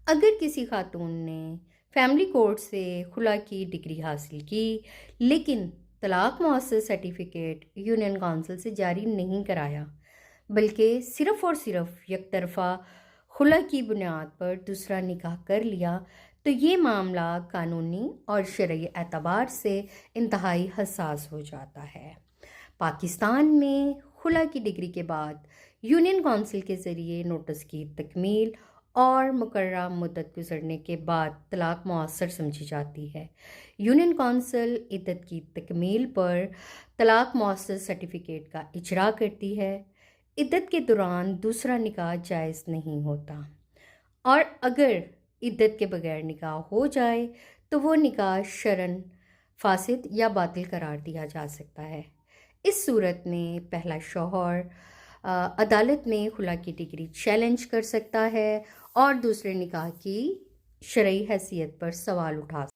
اگر کسی خاتون نے فیملی کورٹ سے خلا کی ڈگری حاصل کی لیکن طلاق مؤثر سرٹیفکیٹ یونین کونسل سے جاری نہیں کرایا بلکہ صرف اور صرف یک طرفہ خلا کی بنیاد پر دوسرا نکاح کر لیا تو یہ معاملہ قانونی اور شرعی اعتبار سے انتہائی حساس ہو جاتا ہے۔ پاکستان میں خلا کی ڈگری کے بعد یونین کونسل کے ذریعے نوٹس کی تکمیل اور مقررہ مدت گزرنے کے بعد طلاق مؤثر سمجھی جاتی ہے۔ یونین کونسل عدت کی تکمیل پر طلاق مؤثر سرٹیفکیٹ کا اجرا کرتی ہے۔ عدت کے دوران دوسرا نکاح جائز نہیں ہوتا، اور اگر عدت کے بغیر نکاح ہو جائے تو وہ نکاح شرعاً فاسد یا باطل قرار دیا جا سکتا ہے۔ اس صورت میں پہلا شوہر عدالت میں خلا کی ڈگری چیلنج کر سکتا ہے اور دوسرے نکاح کی شرعی حیثیت پر سوال اٹھا